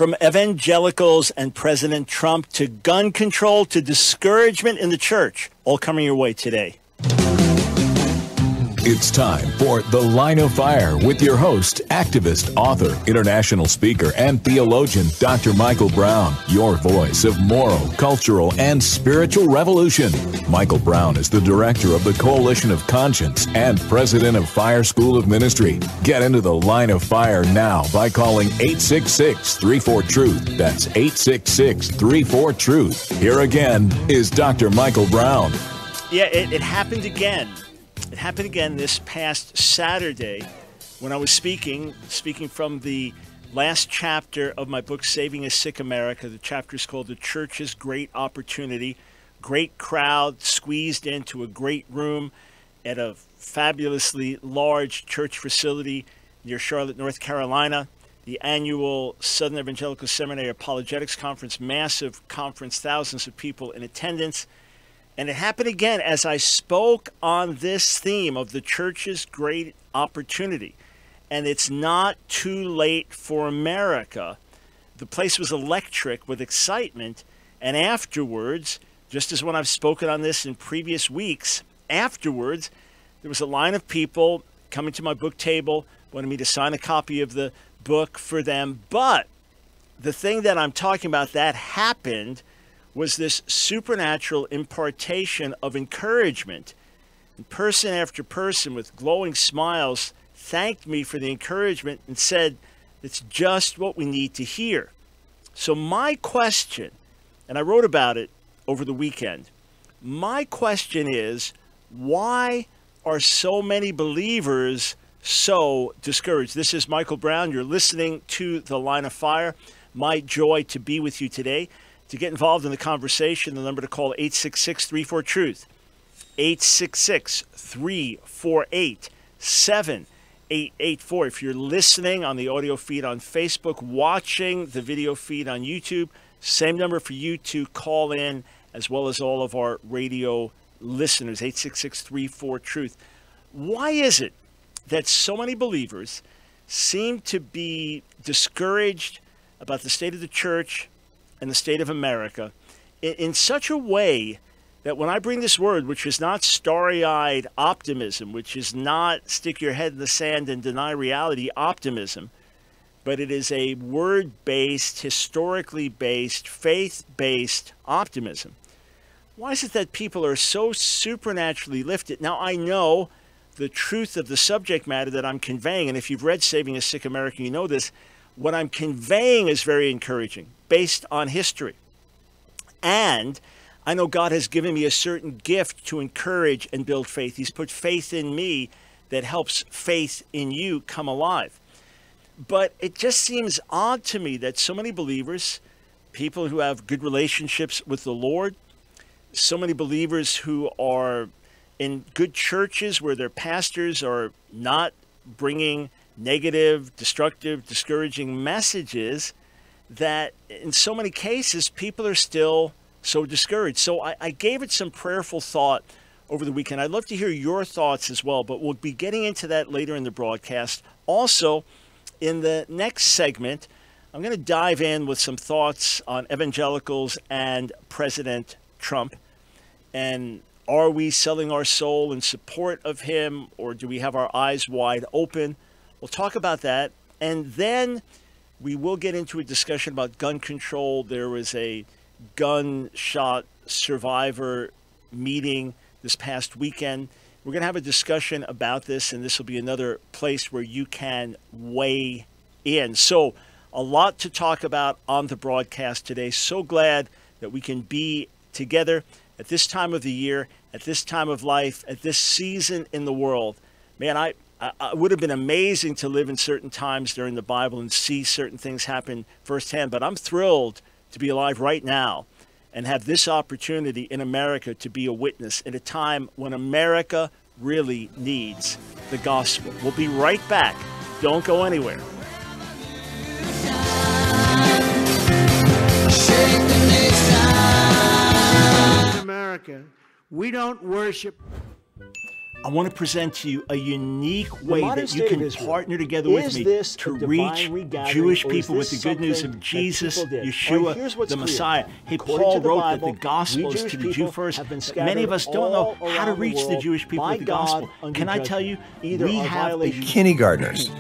From evangelicals and President Trump to gun control to discouragement in the church, all coming your way today. It's time for The Line of Fire with your host, activist, author, international speaker, and theologian, Dr. Michael Brown, your voice of moral, cultural, and spiritual revolution. Michael Brown is the director of the Coalition of Conscience and president of Fire School of Ministry. Get into The Line of Fire now by calling 866-34-TRUTH. That's 866-34-TRUTH. Here again is Dr. Michael Brown. Yeah, it happened again. It happened again this past Saturday when I was speaking from the last chapter of my book, Saving a Sick America. The chapter is called The Church's Great Opportunity. Great crowd squeezed into a great room at a fabulously large church facility near Charlotte, North Carolina. The annual Southern Evangelical Seminary Apologetics Conference, massive conference, thousands of people in attendance. And it happened again as I spoke on this theme of the church's great opportunity. And it's not too late for America. The place was electric with excitement. And afterwards, just as when I've spoken on this in previous weeks, afterwards, there was a line of people coming to my book table, wanted me to sign a copy of the book for them. But the thing that I'm talking about that happened was this supernatural impartation of encouragement. And person after person with glowing smiles thanked me for the encouragement and said, it's just what we need to hear. So my question, and I wrote about it over the weekend, my question is, why are so many believers so discouraged? This is Michael Brown. You're listening to The Line of Fire. My joy to be with you today. To get involved in the conversation, the number to call 866-34-TRUTH, 866-348-7884. If you're listening on the audio feed on Facebook, watching the video feed on YouTube, same number for you to call in, as well as all of our radio listeners, 866-34-TRUTH. Why is it that so many believers seem to be discouraged about the state of the church and the state of America in such a way that when I bring this word, which is not starry-eyed optimism, which is not stick your head in the sand and deny reality optimism, but it is a word-based, historically based, faith-based optimism. Why is it that people are so supernaturally lifted? Now, I know the truth of the subject matter that I'm conveying, and if you've read Saving a Sick America, you know this. What I'm conveying is very encouraging, based on history. And I know God has given me a certain gift to encourage and build faith. He's put faith in me that helps faith in you come alive. But it just seems odd to me that so many believers, people who have good relationships with the Lord, so many believers who are in good churches where their pastors are not bringing negative, destructive, discouraging messages, that in so many cases people are still so discouraged. So I gave it some prayerful thought over the weekend. I'd love to hear your thoughts as well, but we'll be getting into that later in the broadcast. Also, in the next segment, I'm going to dive in with some thoughts on evangelicals and President Trump. And are we selling our soul in support of him, or do we have our eyes wide open? We'll talk about that, and then we will get into a discussion about gun control. There was a gunshot survivor meeting this past weekend. We're going to have a discussion about this, and this will be another place where you can weigh in. So a lot to talk about on the broadcast today. So glad that we can be together at this time of the year, at this time of life, at this season in the world. Man, it would have been amazing to live in certain times during the Bible and see certain things happen firsthand, but I'm thrilled to be alive right now and have this opportunity in America to be a witness in a time when America really needs the gospel. We'll be right back. Don't go anywhere. America, we don't worship. I want to present to you a unique way that you can partner together with me to reach Jewish people with the good news of Jesus, Yeshua, the Messiah. Hey, Paul wrote that the gospel is to the Jew first, but many of us don't know how to reach the Jewish people with the gospel. Can I tell you, we have kindergartners.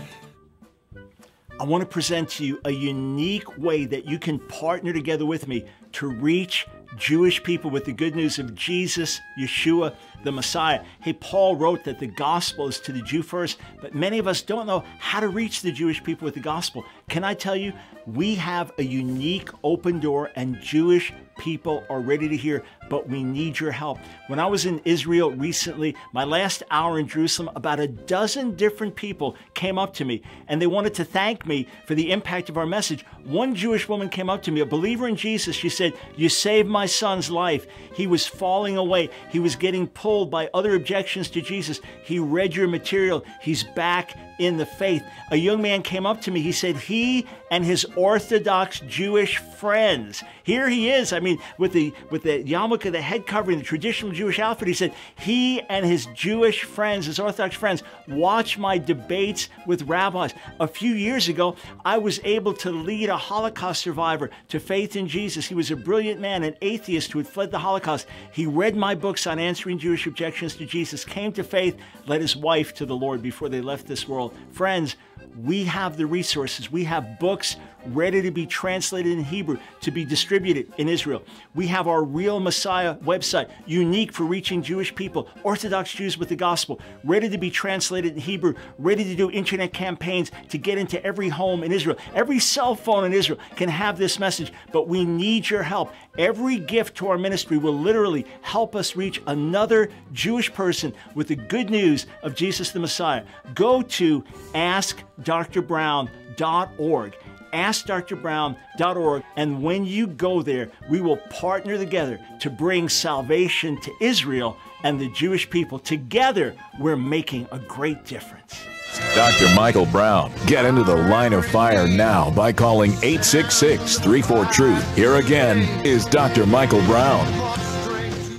I want to present to you a unique way that you can partner together with me to reach Jewish people with the good news of Jesus, Yeshua, the Messiah. Hey, Paul wrote that the gospel is to the Jew first, but many of us don't know how to reach the Jewish people with the gospel. Can I tell you, we have a unique open door, and Jewish people are ready to hear, but we need your help. When I was in Israel recently, my last hour in Jerusalem, about a dozen different people came up to me, and they wanted to thank me for the impact of our message. One Jewish woman came up to me, a believer in Jesus. She said, "You saved my son's life. He was falling away. He was getting pulled by other objections to Jesus. He read your material. He's back in the faith." A young man came up to me. He said he and his Orthodox Jewish friends, here he is, I mean, with the yarmulke, the head covering, the traditional Jewish outfit, he said he and his Jewish friends, his Orthodox friends, watch my debates with rabbis. A few years ago, I was able to lead a Holocaust survivor to faith in Jesus. He was a brilliant man, an atheist who had fled the Holocaust. He read my books on answering Jewish objections to Jesus, came to faith, led his wife to the Lord before they left this world. Friends, we have the resources. We have books ready to be translated in Hebrew to be distributed in Israel. We have our Real Messiah website, unique for reaching Jewish people, Orthodox Jews with the gospel, ready to be translated in Hebrew, ready to do internet campaigns to get into every home in Israel. Every cell phone in Israel can have this message, but we need your help. Every gift to our ministry will literally help us reach another Jewish person with the good news of Jesus the Messiah. Go to AskDrBrown.org. AskDrBrown.org, and when you go there, we will partner together to bring salvation to Israel and the Jewish people. Together, we're making a great difference. Dr. Michael Brown. Get into the line of fire now by calling 866-34-TRUTH. Here again is Dr. Michael Brown.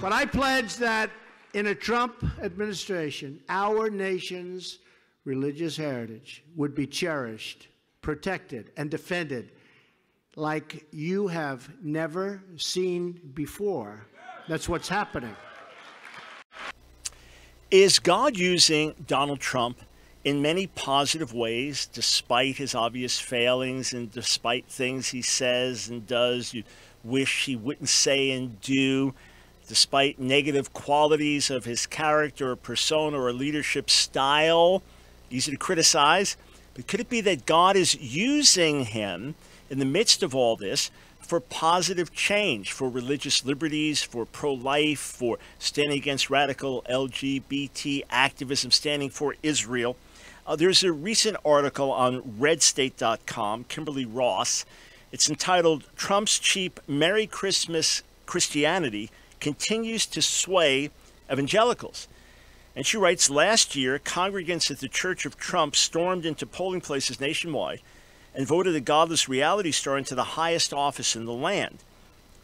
But I pledge that in a Trump administration, our nation's religious heritage would be cherished, protected, and defended like you have never seen before. That's what's happening. Is God using Donald Trump in many positive ways, despite his obvious failings and despite things he says and does you wish he wouldn't say and do, despite negative qualities of his character or persona or leadership style? Easy to criticize. But could it be that God is using him in the midst of all this for positive change, for religious liberties, for pro-life, for standing against radical LGBT activism, standing for Israel? There's a recent article on redstate.com, Kimberly Ross. It's entitled, "Trump's Cheap Merry Christmas Christianity Continues to Sway Evangelicals." And she writes, last year, congregants at the Church of Trump stormed into polling places nationwide and voted a godless reality star into the highest office in the land.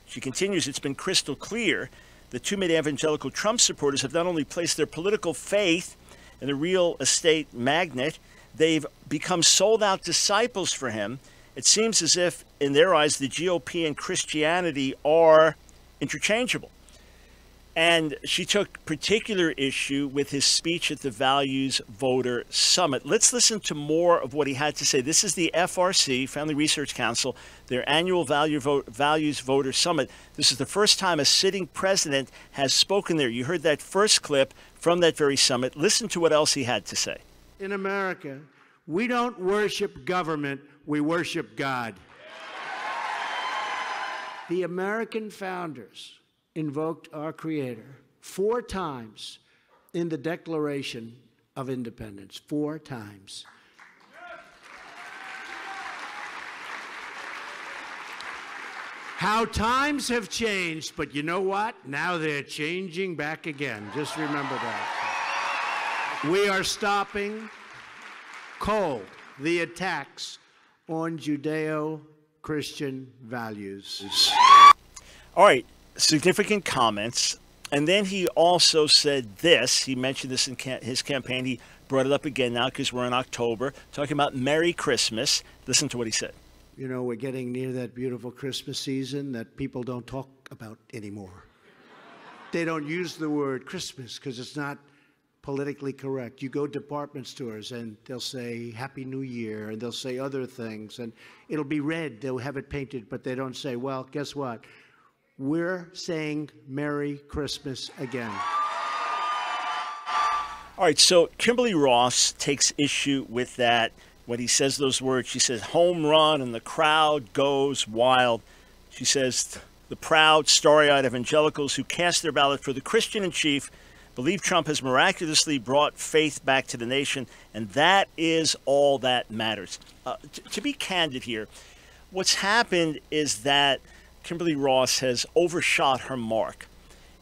She continues, it's been crystal clear that too many evangelical Trump supporters have not only placed their political faith in the real estate magnate, they've become sold-out disciples for him. It seems as if, in their eyes, the GOP and Christianity are interchangeable. And she took particular issue with his speech at the Values Voter Summit. Let's listen to more of what he had to say. This is the FRC, Family Research Council, their annual Values Voter Summit. This is the first time a sitting president has spoken there. You heard that first clip from that very summit. Listen to what else he had to say. In America, we don't worship government, we worship God. The American founders invoked our Creator 4 times in the Declaration of Independence. 4 times. How times have changed, but you know what? Now they're changing back again. Just remember that. We are stopping cold the attacks on Judeo-Christian values. All right. Significant comments. And then he also said this. He mentioned this in his campaign. He brought it up again now because we're in October, talking about Merry Christmas. Listen to what he said. You know, we're getting near that beautiful Christmas season that people don't talk about anymore. They don't use the word Christmas because it's not politically correct. You go to department stores and they'll say Happy New Year, and they'll say other things, and it'll be red. They'll have it painted, but they don't say, well, guess what? We're saying Merry Christmas again. All right, so Kimberly Ross takes issue with that. When he says those words, she says, home run, and the crowd goes wild. She says, the proud, starry-eyed evangelicals who cast their ballot for the Christian in chief believe Trump has miraculously brought faith back to the nation, and that is all that matters. To be candid here, what's happened is that Kimberly Ross has overshot her mark.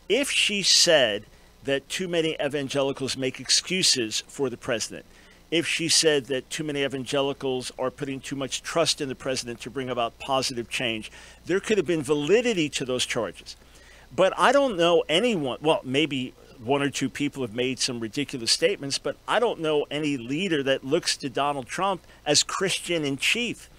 If she said that too many evangelicals make excuses for the president, if she said that too many evangelicals are putting too much trust in the president to bring about positive change, there could have been validity to those charges. But I don't know anyone, well, maybe one or two people have made some ridiculous statements, but I don't know any leader that looks to Donald Trump as Christian in chief.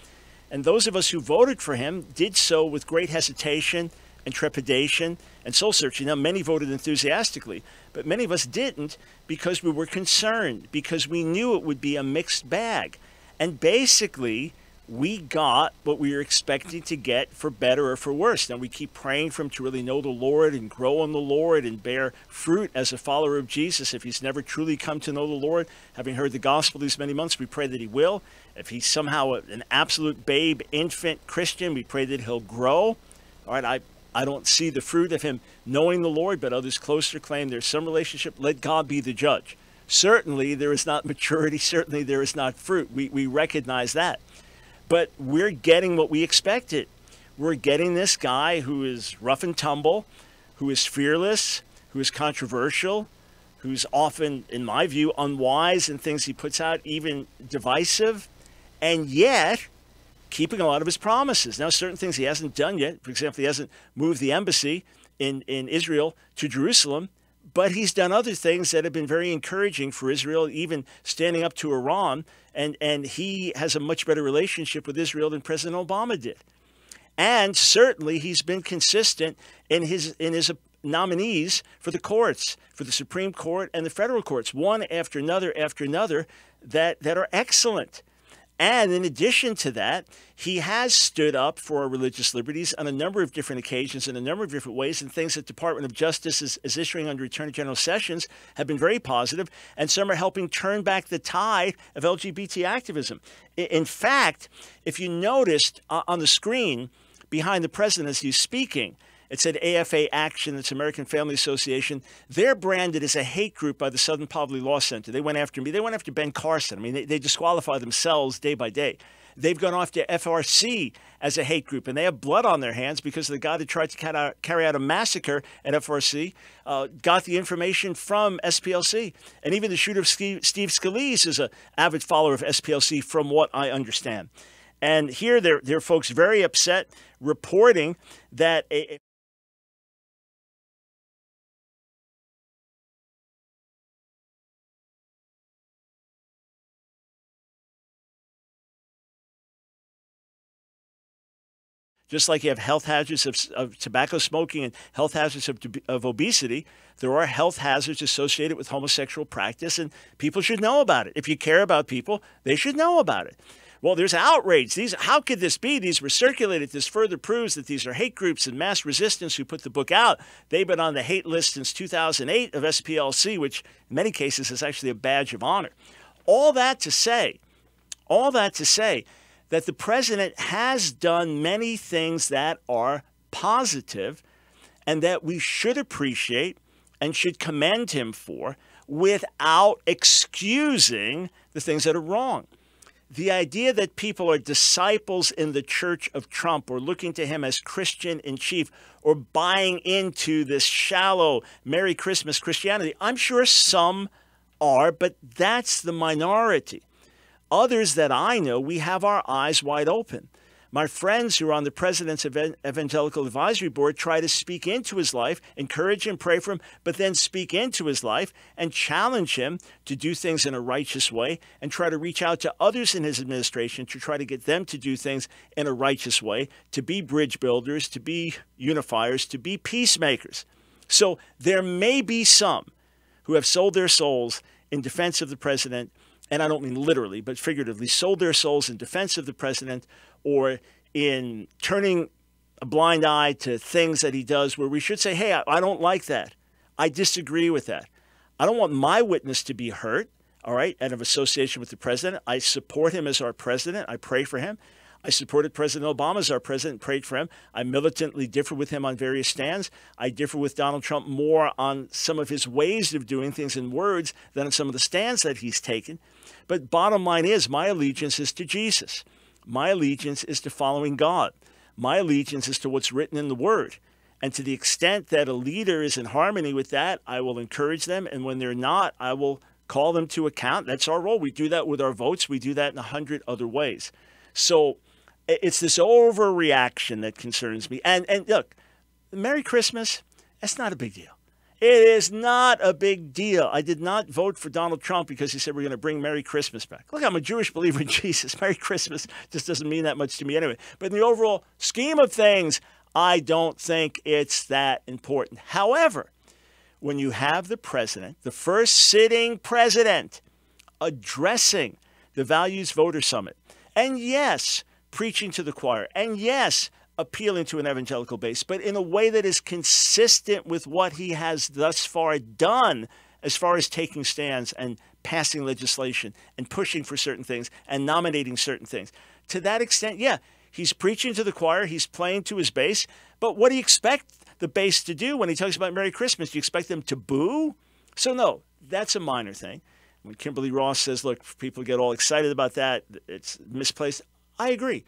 And those of us who voted for him did so with great hesitation and trepidation and soul searching. Now, many voted enthusiastically, but many of us didn't because we were concerned, because we knew it would be a mixed bag. And basically, we got what we were expecting to get, for better or for worse. Now, we keep praying for him to really know the Lord and grow in the Lord and bear fruit as a follower of Jesus. If he's never truly come to know the Lord, having heard the gospel these many months, we pray that he will. If he's somehow an absolute babe, infant Christian, we pray that he'll grow. All right, I don't see the fruit of him knowing the Lord, but others closer claim there's some relationship. Let God be the judge. Certainly, there is not maturity. Certainly, there is not fruit. We recognize that. But we're getting what we expected. We're getting this guy who is rough and tumble, who is fearless, who is controversial, who's often, in my view, unwise in things he puts out, even divisive, and yet keeping a lot of his promises. Now, certain things he hasn't done yet. For example, he hasn't moved the embassy in Israel to Jerusalem, but he's done other things that have been very encouraging for Israel, even standing up to Iran, and he has a much better relationship with Israel than President Obama did. And certainly he's been consistent in his nominees for the courts, for the Supreme Court and the federal courts, one after another that are excellent. And in addition to that, he has stood up for our religious liberties on a number of different occasions in a number of different ways, and things that Department of Justice is issuing under Attorney General Sessions have been very positive, and some are helping turn back the tide of LGBT activism. In fact, if you noticed on the screen behind the president as he's speaking, it said AFA Action, that's American Family Association. They're branded as a hate group by the Southern Poverty Law Center. They went after me. They went after Ben Carson. I mean, they disqualify themselves day by day. They've gone after FRC as a hate group, and they have blood on their hands because the guy that tried to carry out a massacre at FRC got the information from SPLC. And even the shooter, Steve Scalise, is an avid follower of SPLC from what I understand. And here there are folks very upset reporting that just like you have health hazards of tobacco smoking and health hazards of obesity, there are health hazards associated with homosexual practice, and people should know about it. If you care about people, they should know about it. Well, there's outrage. How could this be? These were circulated. This further proves that these are hate groups and mass resistance who put the book out. They've been on the hate list since 2008 of SPLC, which in many cases is actually a badge of honor. All that to say that the president has done many things that are positive and that we should appreciate and should commend him for without excusing the things that are wrong. The idea that people are disciples in the church of Trump or looking to him as Christian in chief or buying into this shallow Merry Christmas Christianity, I'm sure some are, but that's the minority. Others that I know, we have our eyes wide open. My friends who are on the president's evangelical advisory board try to speak into his life, encourage him, pray for him, but then speak into his life and challenge him to do things in a righteous way and try to reach out to others in his administration to try to get them to do things in a righteous way, to be bridge builders, to be unifiers, to be peacemakers. So there may be some who have sold their souls in defense of the president, and I don't mean literally, but figuratively, sold their souls in defense of the president or in turning a blind eye to things that he does where we should say, hey, I don't like that. I disagree with that. I don't want my witness to be hurt, all right, out of association with the president. I support him as our president. I pray for him. I supported President Obama as our president, prayed for him. I militantly differ with him on various stands. I differ with Donald Trump more on some of his ways of doing things in words than on some of the stands that he's taken. But bottom line is, my allegiance is to Jesus. My allegiance is to following God. My allegiance is to what's written in the Word. And to the extent that a leader is in harmony with that, I will encourage them. And when they're not, I will call them to account. That's our role. We do that with our votes. We do that in 100 other ways. So it's this overreaction that concerns me. And look, Merry Christmas, that's not a big deal. It is not a big deal. I did not vote for Donald Trump because he said we're going to bring Merry Christmas back. Look, I'm a Jewish believer in Jesus. Merry Christmas just doesn't mean that much to me anyway. But in the overall scheme of things, I don't think it's that important. However, when you have the president, the first sitting president, addressing the Values Voter Summit, and yes, preaching to the choir, and yes, appealing to an evangelical base, but in a way that is consistent with what he has thus far done as far as taking stands and passing legislation and pushing for certain things and nominating certain things. To that extent, yeah, he's preaching to the choir, he's playing to his base, but what do you expect the base to do when he talks about Merry Christmas? Do you expect them to boo? So no, that's a minor thing. When Kimberly Ross says, look, people get all excited about that, it's misplaced, I agree.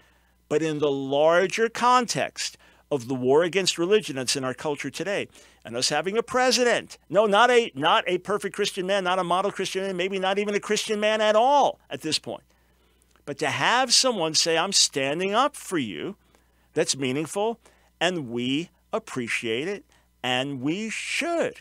But in the larger context of the war against religion that's in our culture today, and us having a president, no, not a perfect Christian man, not a model Christian man, maybe not even a Christian man at all at this point, but to have someone say, I'm standing up for you, that's meaningful, and we appreciate it, and we should.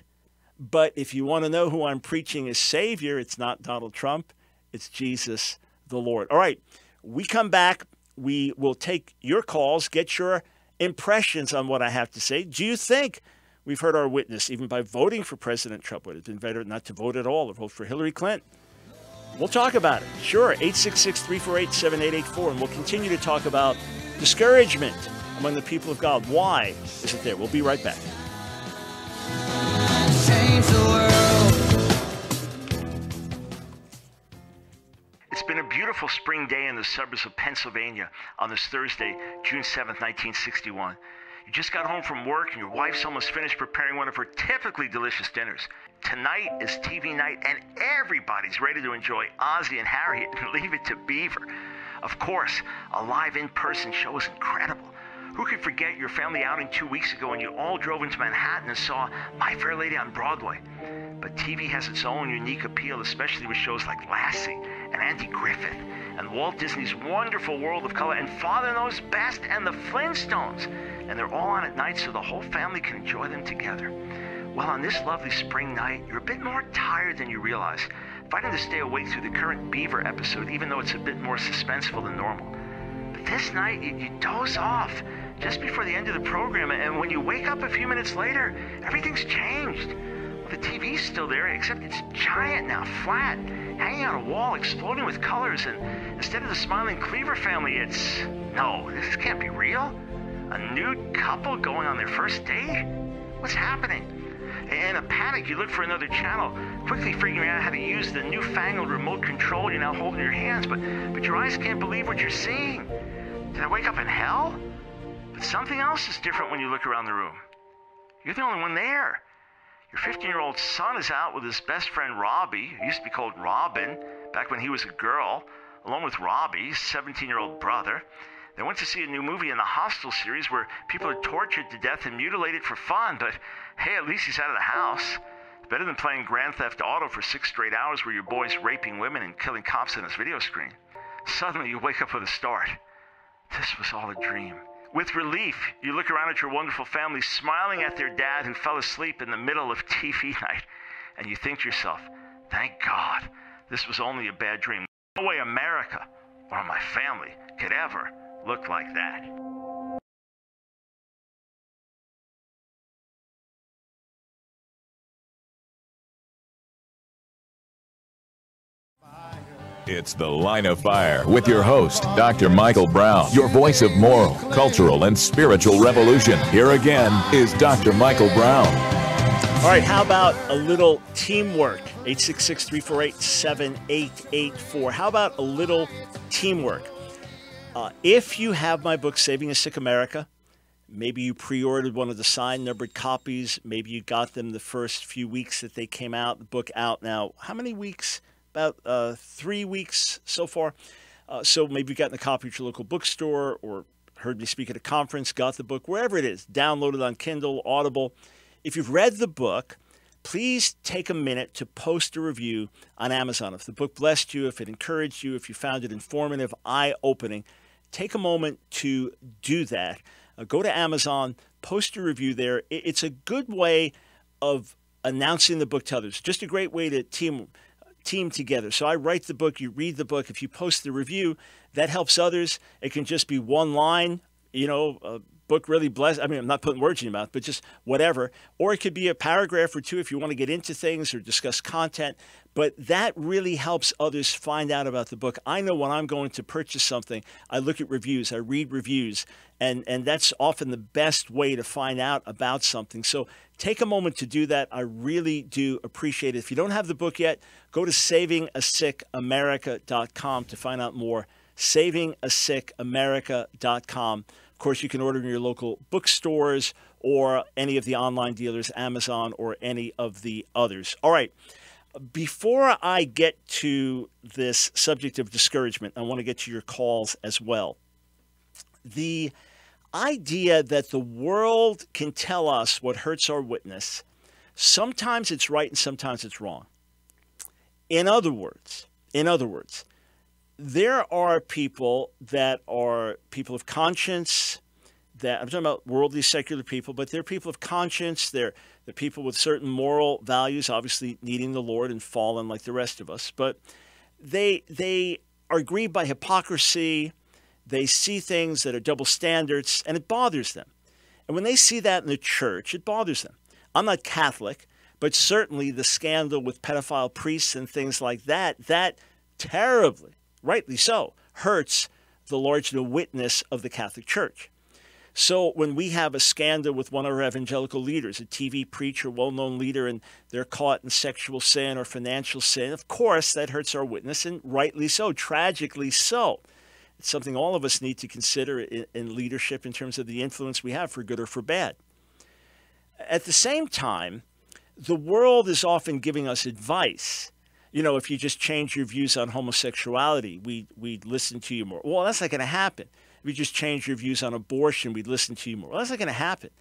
But if you want to know who I'm preaching as Savior, it's not Donald Trump, it's Jesus the Lord. All right, we come back. We will take your calls, get your impressions on what I have to say. Do you think we've heard our witness, even by voting for President Trump? Would it have been better not to vote at all or vote for Hillary Clinton? We'll talk about it. Sure, 866-348-7884, and we'll continue to talk about discouragement among the people of God. Why is it there? We'll be right back. Change the world. It's been a beautiful spring day in the suburbs of Pennsylvania on this Thursday, June 7th, 1961. You just got home from work and your wife's almost finished preparing one of her typically delicious dinners. Tonight is TV night and everybody's ready to enjoy Ozzie and Harriet and Leave It to Beaver. Of course, a live in-person show is incredible. Who could forget your family outing 2 weeks ago when you all drove into Manhattan and saw My Fair Lady on Broadway? But TV has its own unique appeal, especially with shows like Lassie and Andy Griffith and Walt Disney's Wonderful World of Color and Father Knows Best and the Flintstones. And they're all on at night so the whole family can enjoy them together. Well, on this lovely spring night, you're a bit more tired than you realize, fighting to stay awake through the current Beaver episode, even though it's a bit more suspenseful than normal. But this night, you doze off just before the end of the program, and when you wake up a few minutes later, everything's changed. Well, the TV's still there, except it's giant now, flat, hanging on a wall, exploding with colors, and instead of the smiling Cleaver family, it's, no, this can't be real. A nude couple going on their first date? What's happening? In a panic, you look for another channel, quickly figuring out how to use the newfangled remote control you now hold in your hands, but your eyes can't believe what you're seeing. Did I wake up in hell? But something else is different when you look around the room. You're the only one there. Your 15-year-old son is out with his best friend Robbie, who used to be called Robin, back when he was a girl, along with Robbie's 17-year-old brother. They went to see a new movie in the Hostel series where people are tortured to death and mutilated for fun, but hey, at least he's out of the house. It's better than playing Grand Theft Auto for 6 straight hours where your boy's raping women and killing cops on his video screen. Suddenly you wake up with a start. This was all a dream. With relief, you look around at your wonderful family smiling at their dad who fell asleep in the middle of TV night, and you think to yourself, thank God, this was only a bad dream. No way America or my family could ever look like that. It's The Line of Fire with your host, Dr. Michael Brown, your voice of moral, cultural, and spiritual revolution. Here again is Dr. Michael Brown. All right, how about a little teamwork? 866-348-7884. How about a little teamwork? If you have my book, Saving a Sick America, maybe you pre-ordered one of the signed numbered copies. Maybe you got them the first few weeks that they came out. The book out now, how many weeks? About 3 weeks so far. So maybe you got in a copy at your local bookstore or heard me speak at a conference, got the book, wherever it is, downloaded on Kindle, Audible. If you've read the book, please take a minute to post a review on Amazon. If the book blessed you, if it encouraged you, if you found it informative, eye-opening, take a moment to do that. Go to Amazon, post a review there. It's a good way of announcing the book to others. Just a great way to team together. So I write the book, you read the book. If you post the review, that helps others. It can just be one line, a book really blessed. I mean, I'm not putting words in your mouth, but just whatever. Or it could be a paragraph or two if you want to get into things or discuss content. But that really helps others find out about the book. I know when I'm going to purchase something, I look at reviews, I read reviews, and that's often the best way to find out about something. So take a moment to do that. I really do appreciate it. If you don't have the book yet, go to savingasickamerica.com to find out more. savingasickamerica.com. Of course, you can order in your local bookstores or any of the online dealers, Amazon or any of the others. All right. Before I get to this subject of discouragement, I want to get to your calls as well. The idea that the world can tell us what hurts our witness, sometimes it's right and sometimes it's wrong. In other words, there are people that are people of conscience, that I'm talking about worldly, secular people, but they're people of conscience. They're people with certain moral values, obviously needing the Lord and fallen like the rest of us. But they are grieved by hypocrisy. They see things that are double standards, and it bothers them. And when they see that in the church, it bothers them. I'm not Catholic, but certainly the scandal with pedophile priests and things like that terribly, rightly so, hurts the large witness of the Catholic Church. So when we have a scandal with one of our evangelical leaders, a TV preacher, well-known leader, and they're caught in sexual sin or financial sin, of course that hurts our witness, and rightly so, tragically so. It's something all of us need to consider in leadership in terms of the influence we have for good or for bad. At the same time, the world is often giving us advice. If you just change your views on homosexuality, we'd listen to you more. Well, that's not going to happen. If you just change your views on abortion, we'd listen to you more. Well, that's not going to happen.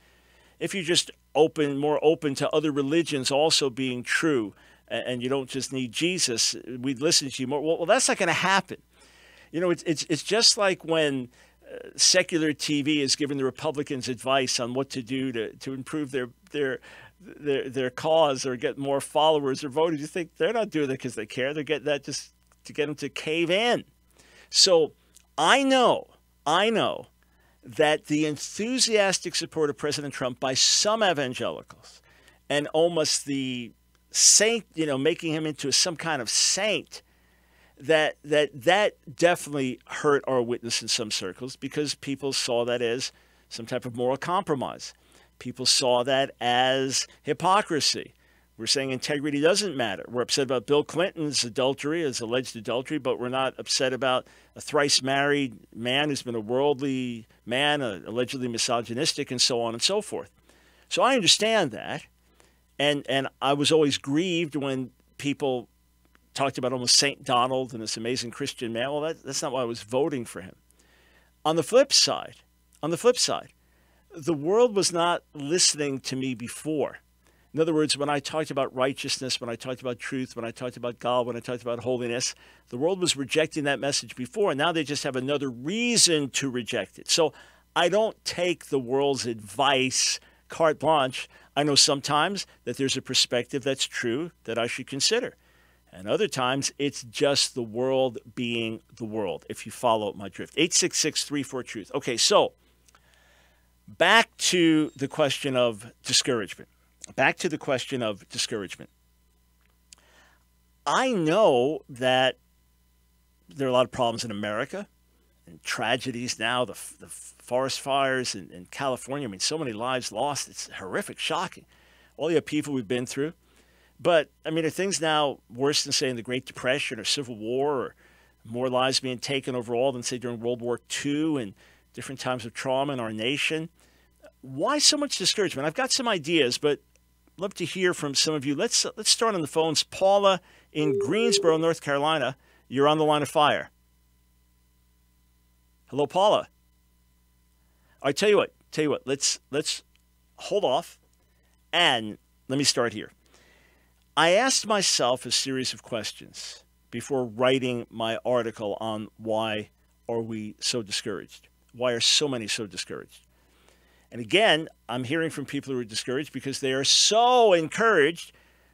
If you just more open to other religions also being true, and you don't just need Jesus, we'd listen to you more. Well, that's not going to happen. It's just like when secular TV is giving the Republicans advice on what to do to improve their cause or get more followers or voters. You think they're not doing that because they care. They're getting that just to get them to cave in. So I know that the enthusiastic support of President Trump by some evangelicals and almost the saint, making him into some kind of saint, that definitely hurt our witness in some circles because people saw that as some type of moral compromise. People saw that as hypocrisy. We're saying integrity doesn't matter. We're upset about Bill Clinton's adultery, his alleged adultery, but we're not upset about a thrice married man who's been a worldly man, allegedly misogynistic, and so on and so forth. So I understand that. And I was always grieved when people talked about almost St. Donald and this amazing Christian man. Well, that's not why I was voting for him. On the flip side, the world was not listening to me before. In other words, when I talked about righteousness, when I talked about truth, when I talked about God, when I talked about holiness, the world was rejecting that message before, and now they just have another reason to reject it. So I don't take the world's advice carte blanche. I know sometimes that there's a perspective that's true that I should consider. And other times, it's just the world being the world, if you follow my drift. 866-34-TRUTH. Okay, so back to the question of discouragement. Back to the question of discouragement. I know that there are a lot of problems in America and tragedies now, the forest fires in California. I mean, so many lives lost. It's horrific, shocking. All the upheaval we've been through. But, I mean, are things now worse than, say, in the Great Depression or Civil War, or more lives being taken overall than, say, during World War II and different times of trauma in our nation? Why so much discouragement? I've got some ideas, but I'd love to hear from some of you. Let's start on the phones. Paula in Greensboro, North Carolina. You're on the line of fire. Hello, Paula. I tell you what. Let's hold off, and let me start here. I asked myself a series of questions before writing my article on why are we so discouraged? Why are so many so discouraged? And again, I'm hearing from people who are discouraged because they are so encouraged.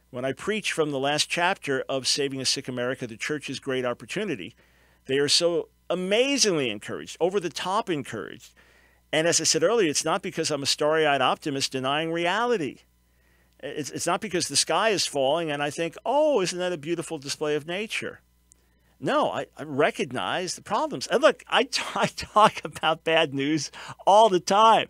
When I preach from the last chapter of Saving a Sick America, the Church's Great Opportunity, they are so amazingly encouraged, over the top encouraged. And as I said earlier, it's not because I'm a starry-eyed optimist denying reality. It's not because the sky is falling and I think, oh, isn't that a beautiful display of nature? No, I recognize the problems. And look, I talk about bad news all the time.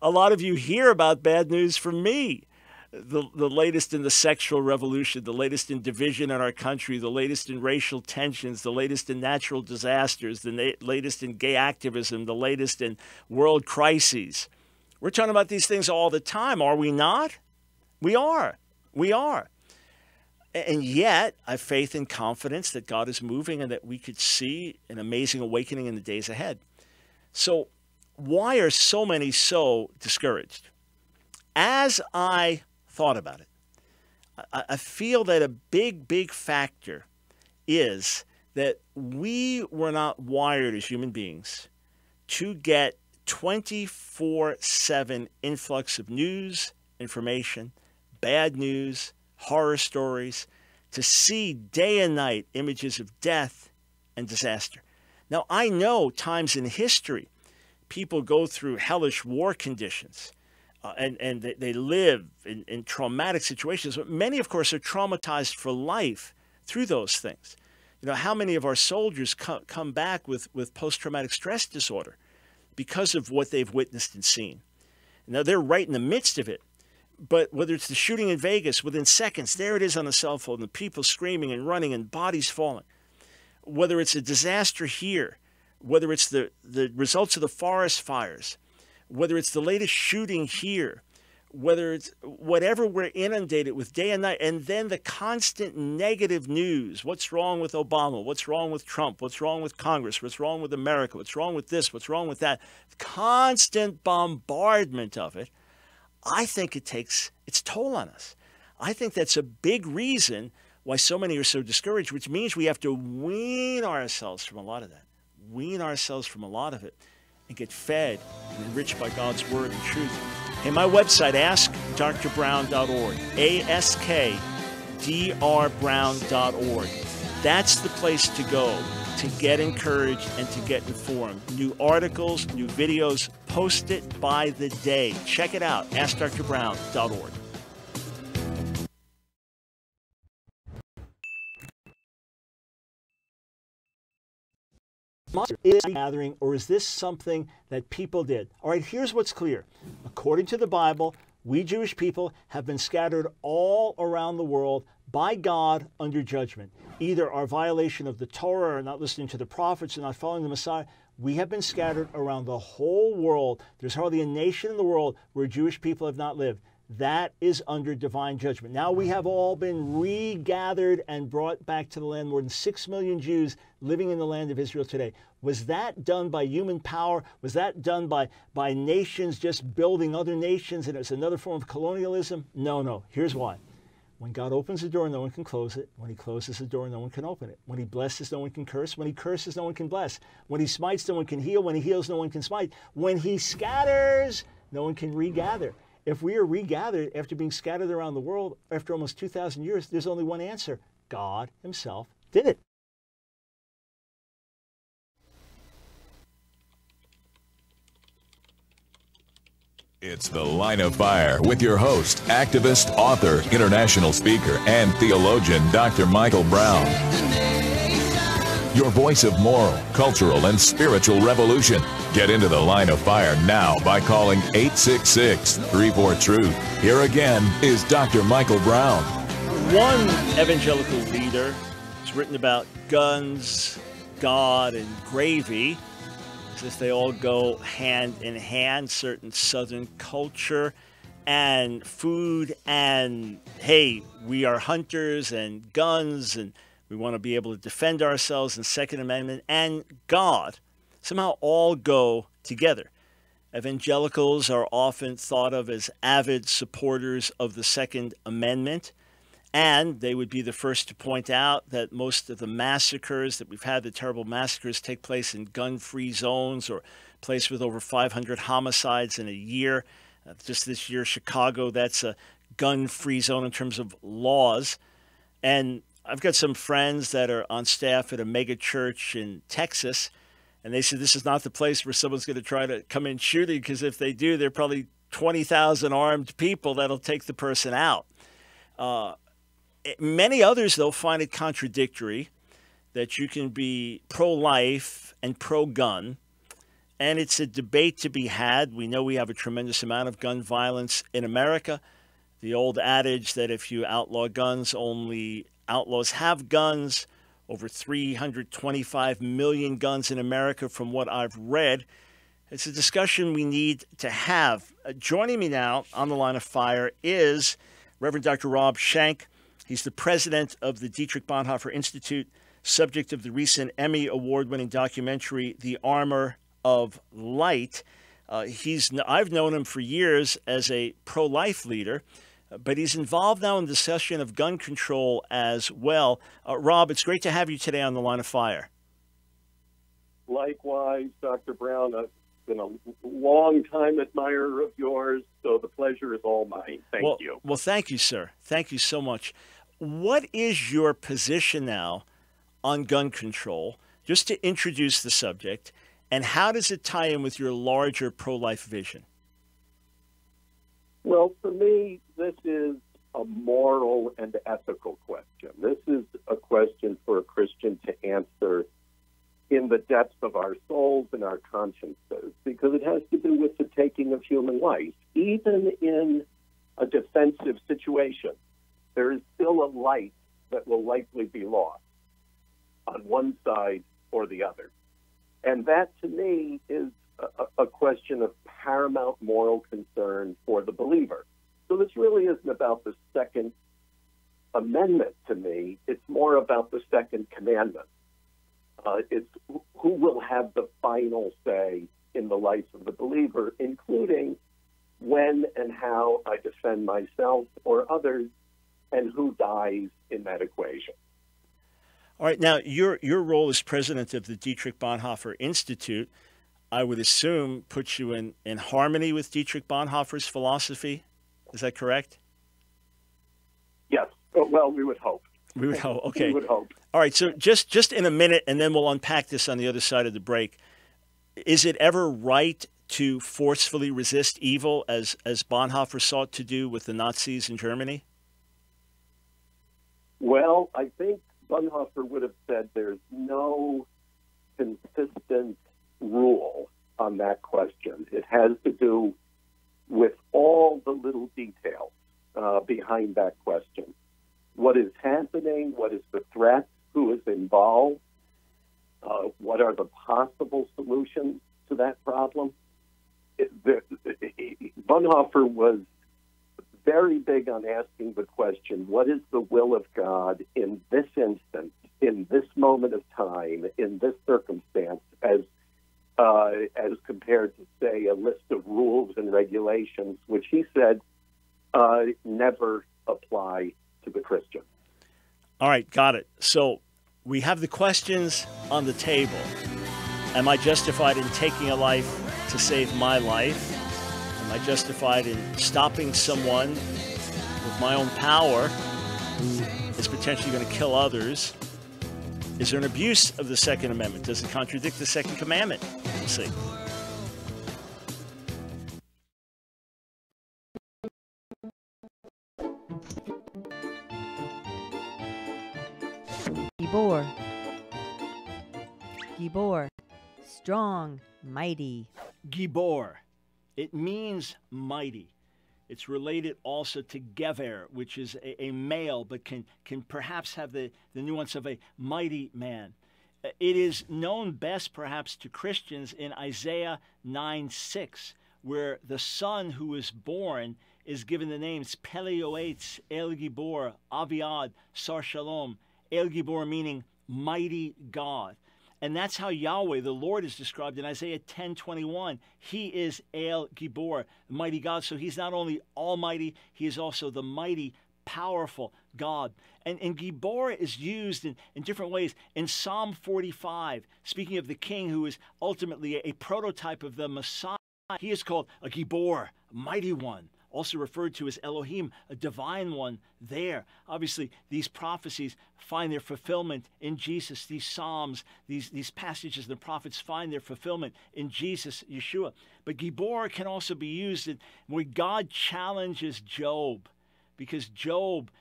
A lot of you hear about bad news from me. The latest in the sexual revolution, the latest in division in our country, the latest in racial tensions, the latest in natural disasters, the latest in gay activism, the latest in world crises. We're talking about these things all the time, are we not? We are. And yet, I have faith and confidence that God is moving and that we could see an amazing awakening in the days ahead. So why are so many so discouraged? As I thought about it, I feel that a big factor is that we were not wired as human beings to get 24/7 influx of news, information, bad news, horror stories, to see day and night images of death and disaster. Now, I know times in history, people go through hellish war conditions, and they live in traumatic situations. But many, of course, are traumatized for life through those things. You know, how many of our soldiers come back with post-traumatic stress disorder because of what they've witnessed and seen? Now, they're right in the midst of it. But whether it's the shooting in Vegas, within seconds, there it is on the cell phone, the people screaming and running and bodies falling. Whether it's a disaster here, whether it's the results of the forest fires, whether it's the latest shooting here, whether it's whatever we're inundated with day and night, and then the constant negative news. What's wrong with Obama? What's wrong with Trump? What's wrong with Congress? What's wrong with America? What's wrong with this? What's wrong with that? Constant bombardment of it. I think it takes its toll on us. I think that's a big reason why so many are so discouraged, which means we have to wean ourselves from a lot of that. Wean ourselves from a lot of it and get fed and enriched by God's word and truth. Hey, my website, askdrbrown.org, askdrbrown.org. That's the place to go to get encouraged and to get informed. New articles, new videos, post it by the day. Check it out, askdrbrown.org. Is gathering, or is this something that people did? All right, here's what's clear. According to the Bible, we Jewish people have been scattered all around the world by God under judgment. Either our violation of the Torah, or not listening to the prophets, or not following the Messiah. We have been scattered around the whole world. There's hardly a nation in the world where Jewish people have not lived. that is under divine judgment. Now we have all been regathered and brought back to the land. More than 6 million Jews living in the land of Israel today. Was that done by human power? Was that done by nations just building other nations, and it's another form of colonialism? No, no. Here's why. When God opens the door, no one can close it. When he closes the door, no one can open it. When he blesses, no one can curse. When he curses, no one can bless. When he smites, no one can heal. When he heals, no one can smite. When he scatters, no one can regather. If we are regathered after being scattered around the world after almost 2,000 years, there's only one answer. God himself did it. It's The Line of Fire with your host, activist, author, international speaker, and theologian, Dr. Michael Brown. Your voice of moral, cultural, and spiritual revolution. Get into The Line of Fire now by calling 866-34-TRUTH. Here again is Dr. Michael Brown. One evangelical leader has written about guns, God, and gravy, as if they all go hand in hand, certain Southern culture and food, and hey, we are hunters and guns, and we want to be able to defend ourselves, and Second Amendment and God somehow all go together. Evangelicals are often thought of as avid supporters of the Second Amendment, and they would be the first to point out that most of the massacres that we've had, the terrible massacres, take place in gun-free zones or places with over 500 homicides in a year. Just this year, Chicago, that's a gun-free zone in terms of laws. And I've got some friends that are on staff at a mega church in Texas, and they said this is not the place where someone's going to try to come in shooting, because if they do, there are probably 20,000 armed people that'll take the person out. Many others, though, find it contradictory that you can be pro-life and pro-gun, and it's a debate to be had. We know we have a tremendous amount of gun violence in America. The old adage that if you outlaw guns, only outlaws have guns. Over 325 million guns in America, from what I've read. It's a discussion we need to have. Joining me now on the Line of Fire is Reverend Dr. Rob Schenk. He's the president of the Dietrich Bonhoeffer Institute, subject of the recent Emmy Award-winning documentary, The Armor of Light. I've known him for years as a pro-life leader, but he's involved now in the discussion of gun control as well. Rob, it's great to have you today on the Line of Fire. Likewise, Dr. Brown. I've been a long time admirer of yours, so the pleasure is all mine. Thank you. Well, thank you, sir. Thank you so much. What is your position now on gun control, just to introduce the subject, and how does it tie in with your larger pro-life vision? Well, for me, this is a moral and ethical question. This is a question for a Christian to answer in the depths of our souls and our consciences, because it has to do with the taking of human life. Even in a defensive situation, there is still a life that will likely be lost on one side or the other. And that, to me, is a question of paramount moral concern for the believer. So this really isn't about the Second Amendment to me. It's more about the Second Commandment. It's who will have the final say in the life of the believer, including when and how I defend myself or others, and who dies in that equation. All right. Now, your role as president of the Dietrich Bonhoeffer Institute, I would assume, puts you in harmony with Dietrich Bonhoeffer's philosophy. Is that correct? Yes. Well, we would hope. We would hope. Okay. We would hope. All right. So just in a minute, and then we'll unpack this on the other side of the break. Is it ever right to forcefully resist evil, as Bonhoeffer sought to do with the Nazis in Germany? Well, I think Bonhoeffer would have said there's no consistent rule on that question. It has to do with all the little details behind that question. What is happening? What is the threat? Who is involved? What are the possible solutions to that problem? Bonhoeffer was very big on asking the question, what is the will of God in this instant, in this moment of time, in this circumstance, as compared to, say, a list of rules and regulations, which he said never apply to the Christian. All right, got it. So we have the questions on the table. Am I justified in taking a life to save my life? Am I justified in stopping someone with my own power who is potentially going to kill others? Is there an abuse of the Second Amendment? Does it contradict the Second Commandment? We'll see. Gibor. Gibor. Strong, mighty. Gibor. It means mighty. It's related also to gever, which is a male, but can perhaps have the nuance of a mighty man. It is known best perhaps to Christians in Isaiah 9:6, where the son who is born is given the names Pelioetz, El Gibor, Aviad, Sar Shalom. El Gibor meaning mighty God. And that's how Yahweh, the Lord, is described in Isaiah 10:21. He is El Gibor, mighty God. So he's not only almighty, he is also the mighty, powerful God. And Gibor is used in different ways. In Psalm 45, speaking of the king who is ultimately a prototype of the Messiah, he is called a Gibor, a mighty one. Also referred to as Elohim, a divine one there. Obviously, these prophecies find their fulfillment in Jesus. These Psalms, these passages of the prophets find their fulfillment in Jesus, Yeshua. But Gibor can also be used where God challenges Job, because Job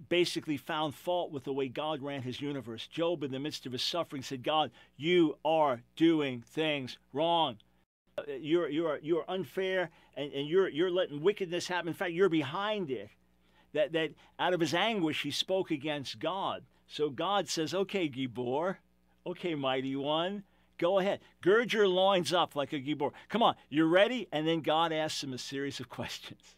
basically found fault with the way God ran his universe. Job, in the midst of his suffering, said, God, you are doing things wrong. You're unfair, and you're letting wickedness happen. In fact, you're behind it. That out of his anguish he spoke against God. So God says, okay, Gibor, okay, mighty one, go ahead. Gird your loins up like a Gibor. Come on, you're ready? And then God asks him a series of questions.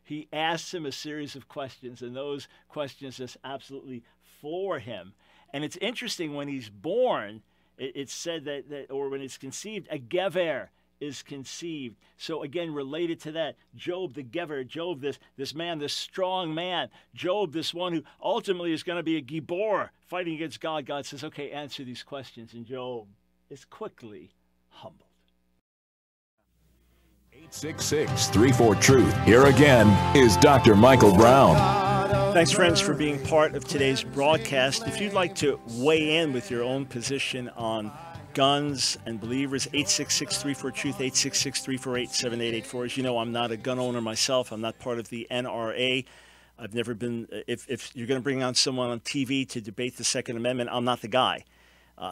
He asks him a series of questions, and those questions just absolutely floor him. And it's interesting, when he's born, it's said that or when it's conceived, a gever is conceived. So again, related to that, Job the gever, Job this man, this strong man, Job this one who ultimately is going to be a Gibor fighting against God. God says, okay, answer these questions, and Job is quickly humbled. 866-34-TRUTH. Here again is Dr. Michael Brown. Thanks, friends, for being part of today's broadcast. If you'd like to weigh in with your own position on guns and believers, 866-34-TRUTH, 866-348-7884. As you know, I'm not a gun owner myself. I'm not part of the NRA. I've never been, if you're going to bring on someone on TV to debate the Second Amendment, I'm not the guy.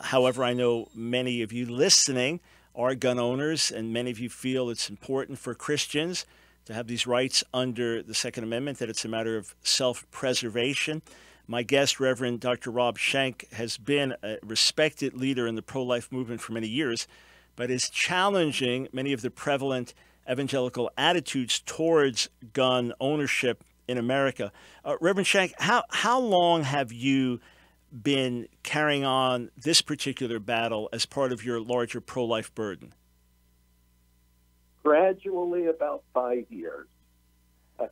However, I know many of you listening are gun owners, and many of you feel it's important for Christians to have these rights under the Second Amendment, that it's a matter of self-preservation. My guest, Reverend Dr. Rob Schenk, has been a respected leader in the pro-life movement for many years, but is challenging many of the prevalent evangelical attitudes towards gun ownership in America. Reverend Schenk, how long have you been carrying on this particular battle as part of your larger pro-life burden? Gradually, about 5 years.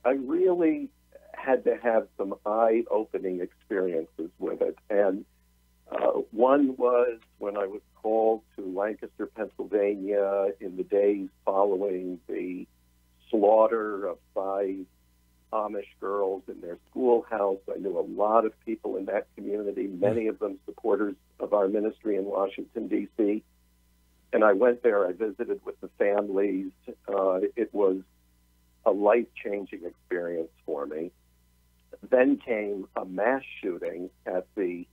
I really had to have some eye-opening experiences with it. And one was when I was called to Lancaster, Pennsylvania in the days following the slaughter of 5 Amish girls in their schoolhouse. I knew a lot of people in that community, many of them supporters of our ministry in Washington, D.C. And I went there, I visited with the families. It was a life-changing experience for me. Then came a mass shooting at the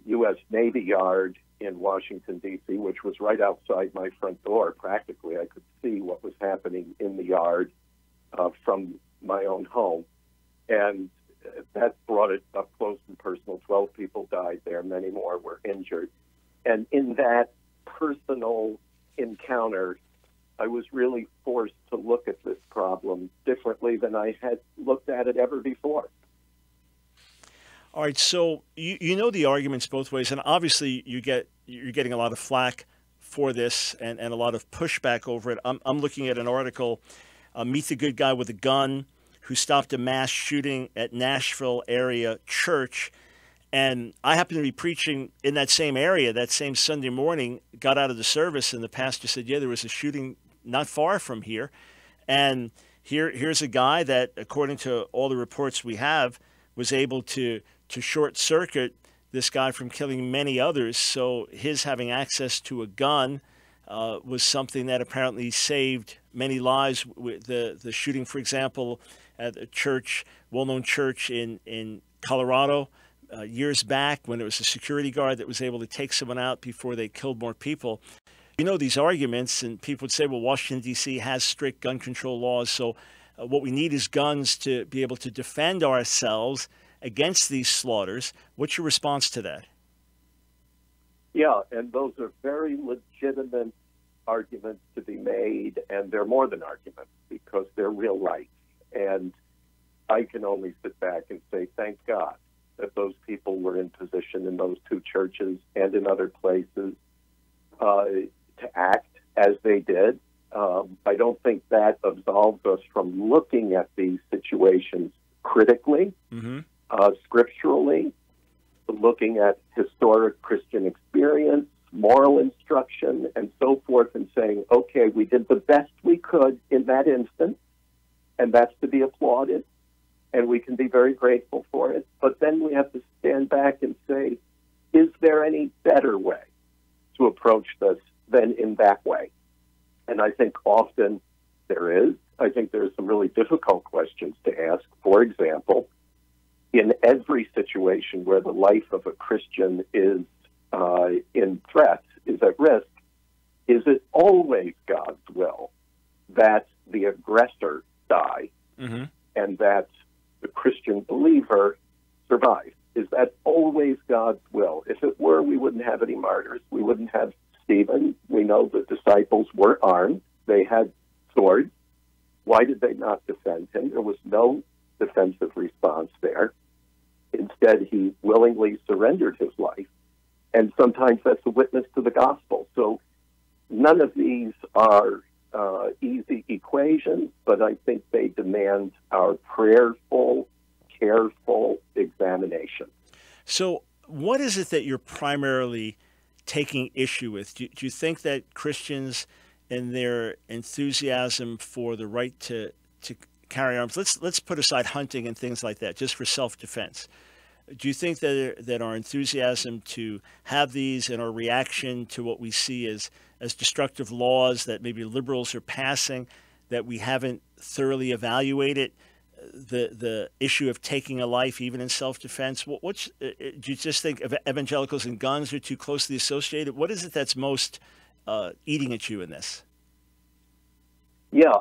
U.S. Navy Yard in Washington, D.C., which was right outside my front door. Practically, I could see what was happening in the yard from my own home. And that brought it up close and personal. 12 people died there. Many more were injured. And in that personal encounter, I was really forced to look at this problem differently than I had looked at it ever before. All right, so you know the arguments both ways, and obviously you're getting a lot of flack for this and a lot of pushback over it. I'm looking at an article, Meet the Good Guy with a Gun, who stopped a mass shooting at Nashville area church. And I happened to be preaching in that same area that same Sunday morning, got out of the service, and the pastor said, yeah, there was a shooting not far from here. And here's a guy that, according to all the reports we have, was able to short circuit this guy from killing many others. So his having access to a gun was something that apparently saved many lives. The shooting, for example, at a church, well-known church in Colorado, years back, when it was a security guard that was able to take someone out before they killed more people. You know these arguments, and people would say, well, Washington, D.C. has strict gun control laws, so what we need is guns to be able to defend ourselves against these slaughters. What's your response to that? Yeah, and those are very legitimate arguments to be made, and they're more than arguments because they're real life. And I can only sit back and say, thank God that those people were in position in those two churches and in other places to act as they did. I don't think that absolves us from looking at these situations critically, scripturally, looking at historic Christian experience, moral instruction, and so forth, and saying, okay, we did the best we could in that instance, and that's to be applauded, and we can be very grateful for it. But then we have to stand back and say, is there any better way to approach this than in that way? And I think often there is. I think there's some really difficult questions to ask. For example, in every situation where the life of a Christian is in threat, is at risk, is it always God's will that the aggressor die and that the Christian believer survive? Is that always God's will? If it were, we wouldn't have any martyrs. We wouldn't have Stephen. We know the disciples were armed. They had swords. Why did they not defend him? There was no defensive response there. Instead, he willingly surrendered his life. And sometimes that's a witness to the gospel. So none of these are easy equations, but I think they demand our prayerful, careful examination. So what is it that you're primarily taking issue with? Do you think that Christians and their enthusiasm for the right to carry arms, let's put aside hunting and things like that, just for self-defense. Do you think that our enthusiasm to have these and our reaction to what we see as destructive laws that maybe liberals are passing, that we haven't thoroughly evaluated the issue of taking a life even in self-defense? Do you just think evangelicals and guns are too closely associated? What is it that's most eating at you in this? Yeah.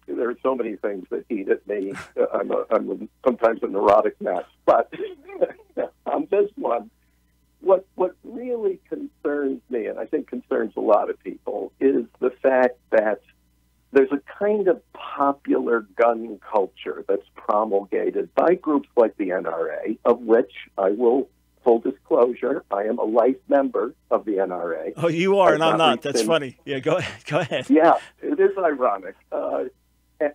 There are so many things that eat at me. I'm sometimes a neurotic mess, but on this one, what really concerns me, and I think concerns a lot of people, is the fact that there's a kind of popular gun culture that's promulgated by groups like the NRA, of which I will, full disclosure, I am a life member of the NRA. Oh, you are, and I'm not. That's funny. Yeah, go ahead. Yeah, it is ironic.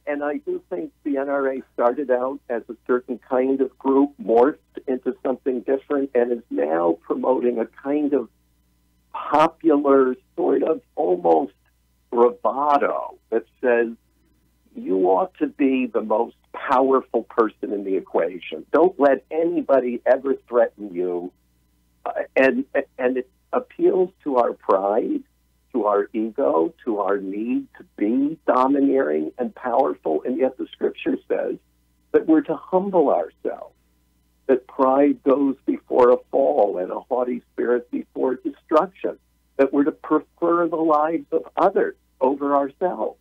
And I do think the NRA started out as a certain kind of group, morphed into something different, and is now promoting a kind of popular, sort of almost bravado that says you ought to be the most powerful person in the equation. Don't let anybody ever threaten you. And it appeals to our pride, to our ego, to our need to be domineering and powerful. And yet the Scripture says that we're to humble ourselves, that pride goes before a fall and a haughty spirit before destruction, that we're to prefer the lives of others over ourselves.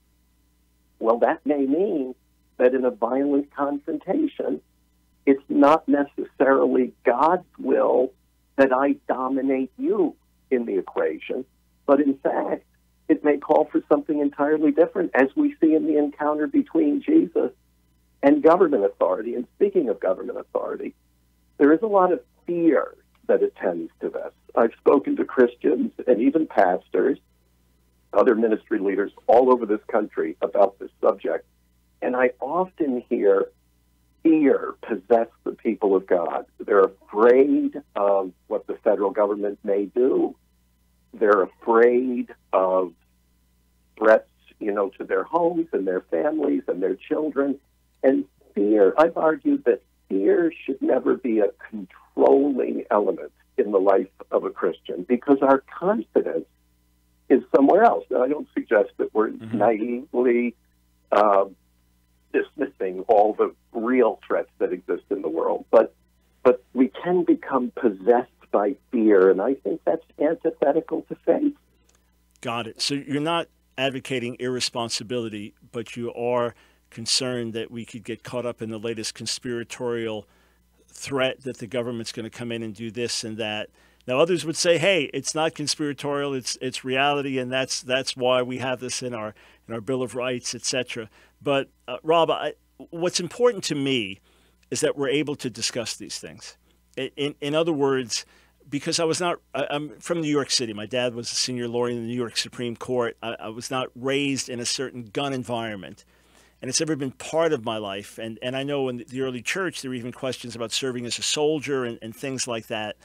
Well, that may mean that in a violent confrontation, it's not necessarily God's will that I dominate you in the equation, but in fact, it may call for something entirely different, as we see in the encounter between Jesus and government authority. And speaking of government authority, there is a lot of fear that attends to this. I've spoken to Christians and even pastors, other ministry leaders all over this country about this subject, and I often hear fear possess the people of God. They're afraid of what the federal government may do. They're afraid of threats, to their homes and their families and their children. And fear, I've argued that fear should never be a controlling element in the life of a Christian, because our confidence is somewhere else. Now, I don't suggest that we're naively dismissing all the real threats that exist in the world, but we can become possessed by fear, and I think that's antithetical to faith. Got it. So you're not advocating irresponsibility, but you are concerned that we could get caught up in the latest conspiratorial threat that the government's going to come in and do this and that. Now, others would say, "Hey, it's not conspiratorial; it's reality, and that's why we have this in our Bill of Rights, etc." But Rob, what's important to me is that we're able to discuss these things. In other words, because I'm from New York City. My dad was a senior lawyer in the New York Supreme Court. I was not raised in a certain gun environment, and it's never been part of my life. And I know in the early church, there were even questions about serving as a soldier and things like that.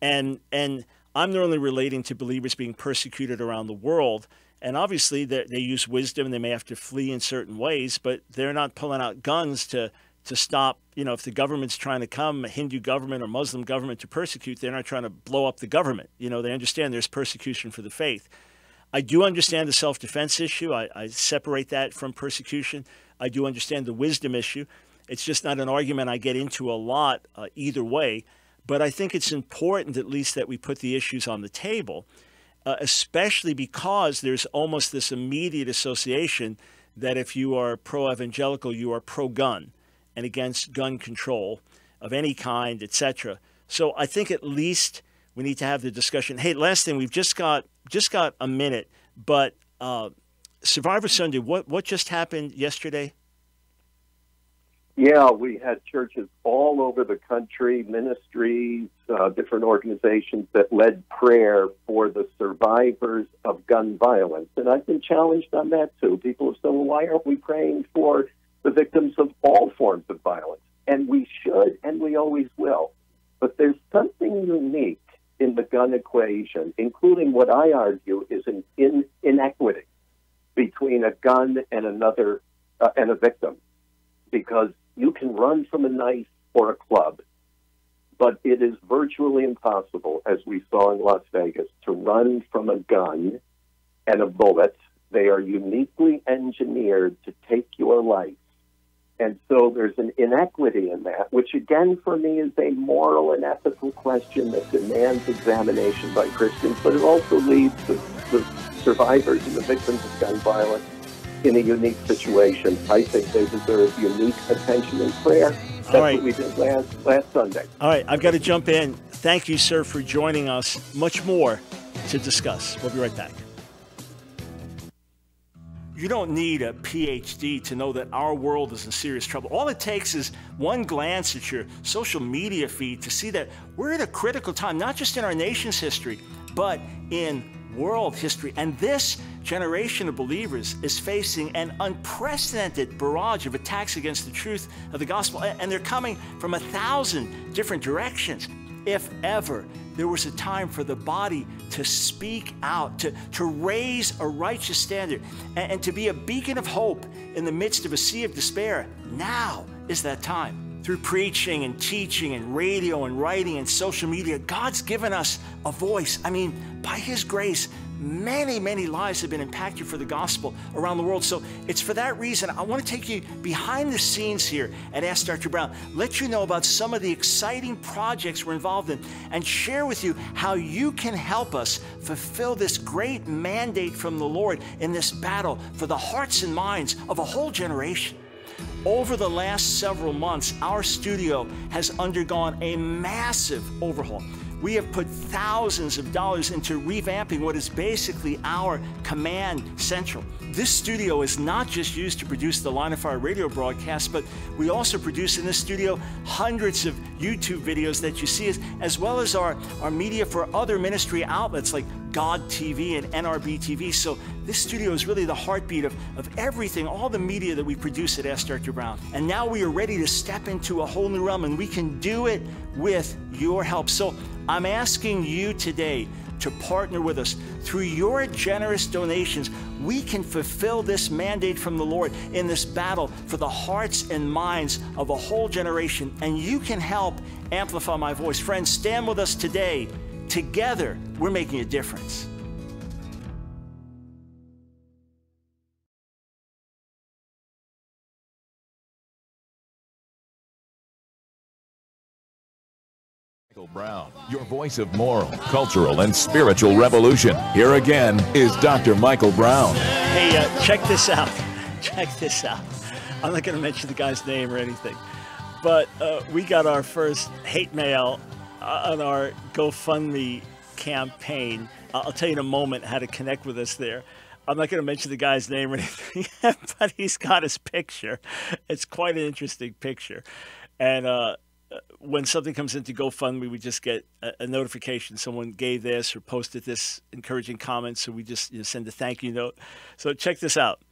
And I'm not only relating to believers being persecuted around the world, and obviously they use wisdom and they may have to flee in certain ways, but they're not pulling out guns to stop, if the government's trying to come, a Hindu government or Muslim government to persecute, they're not trying to blow up the government. They understand there's persecution for the faith. I do understand the self-defense issue. I separate that from persecution. I do understand the wisdom issue. It's just not an argument I get into a lot either way. But I think it's important at least that we put the issues on the table, especially because there's almost this immediate association that if you are pro-evangelical, you are pro-gun and against gun control of any kind, etc. So I think at least we need to have the discussion. Hey, last thing, we've just got a minute, but Survivor Sunday, what just happened yesterday? Yeah, we had churches all over the country, ministries, different organizations that led prayer for the survivors of gun violence. And I've been challenged on that, too. People have said, well, why aren't we praying for the victims of all forms of violence? And we should, and we always will. But there's something unique in the gun equation, including what I argue is an inequity between a gun and another, and a victim. Because you can run from a knife or a club, but it is virtually impossible, as we saw in Las Vegas, to run from a gun and a bullet. They are uniquely engineered to take your life. And so there's an inequity in that, which again for me is a moral and ethical question that demands examination by Christians, but it also leaves the survivors and the victims of gun violence in a unique situation. I think they deserve unique attention and prayer. That's what we did last Sunday. All right, I've got to jump in. Thank you, sir, for joining us. Much more to discuss. We'll be right back. You don't need a PhD to know that our world is in serious trouble. All it takes is one glance at your social media feed to see that we're at a critical time, not just in our nation's history, but in world history. And this generation of believers is facing an unprecedented barrage of attacks against the truth of the gospel, and they're coming from 1,000 different directions. If ever there was a time for the body to speak out, to raise a righteous standard, and to be a beacon of hope in the midst of a sea of despair, now is that time. Through preaching and teaching and radio and writing and social media, God's given us a voice. I mean, by His grace, many, many lives have been impacted for the gospel around the world. So it's for that reason I want to take you behind the scenes here at Ask Dr. Brown, let you know about some of the exciting projects we're involved in, and share with you how you can help us fulfill this great mandate from the Lord in this battle for the hearts and minds of a whole generation. Over the last several months, our studio has undergone a massive overhaul. We have put thousands of dollars into revamping what is basically our command central. This studio is not just used to produce the Line of Fire radio broadcast, but we also produce in this studio hundreds of YouTube videos that you see, as well as our media for other ministry outlets like God TV and NRB TV. So this studio is really the heartbeat of everything, all the media that we produce at Ask Dr. Brown. And now we are ready to step into a whole new realm, and we can do it with your help. So I'm asking you today to partner with us. Through your generous donations, we can fulfill this mandate from the Lord in this battle for the hearts and minds of a whole generation. And you can help amplify my voice. Friends, stand with us today. Together, we're making a difference. Michael Brown, your voice of moral, cultural, and spiritual revolution. Here again is Dr. Michael Brown. Hey, check this out. Check this out. I'm not going to mention the guy's name or anything, but we got our first hate mail on our GoFundMe campaign. I'll tell you in a moment how to connect with us there. I'm not going to mention the guy's name or anything, but he's got his picture. It's quite an interesting picture. And when something comes into GoFundMe, we just get a notification. Someone gave this or posted this encouraging comment, so we just send a thank you note. So check this out.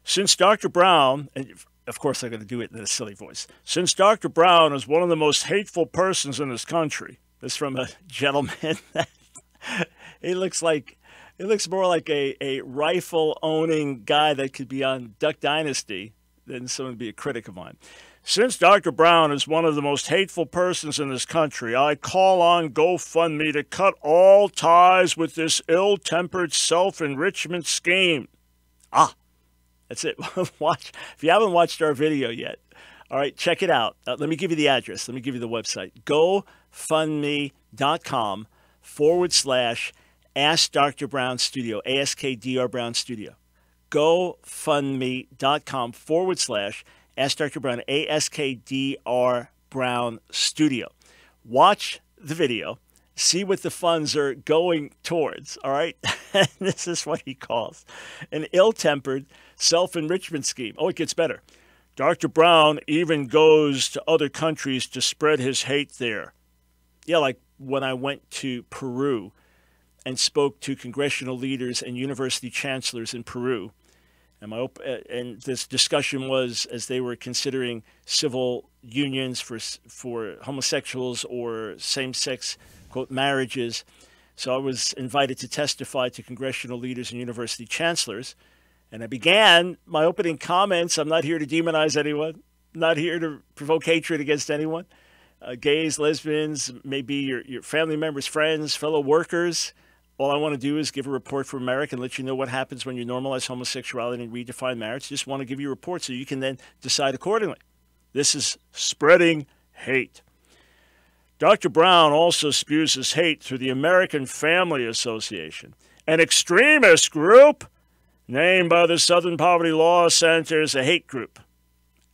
Since Dr. Brown, and of course I'm going to do it in a silly voice, since Dr. Brown is one of the most hateful persons in this country, this is from a gentleman that he looks more like a rifle-owning guy that could be on Duck Dynasty than someone to be a critic of mine. Since Dr. Brown is one of the most hateful persons in this country, I call on GoFundMe to cut all ties with this ill-tempered self-enrichment scheme. That's it. Watch. If you haven't watched our video yet, all right, check it out. Let me give you the address. Let me give you the website. GoFundMe.com/Ask Dr. Brown Studio, ASKDR Brown Studio. GoFundMe.com/Ask Dr. Brown, ASKDR Brown Studio. Watch the video. See what the funds are going towards, all right? This is what he calls an ill-tempered self-enrichment scheme. Oh, it gets better. Dr. Brown even goes to other countries to spread his hate there. Yeah, like when I went to Peru and spoke to congressional leaders and university chancellors in Peru. And this discussion was as they were considering civil unions for homosexuals or same-sex, quote, marriages. So I was invited to testify to congressional leaders and university chancellors. And I began my opening comments. I'm not here to demonize anyone. I'm not here to provoke hatred against anyone. Gays, lesbians, maybe your family members, friends, fellow workers. All I want to do is give a report from America and let you know what happens when you normalize homosexuality and redefine marriage. Just want to give you a report so you can then decide accordingly. This is spreading hate. Dr. Brown also spews his hate through the American Family Association, an extremist group named by the Southern Poverty Law Center as a hate group.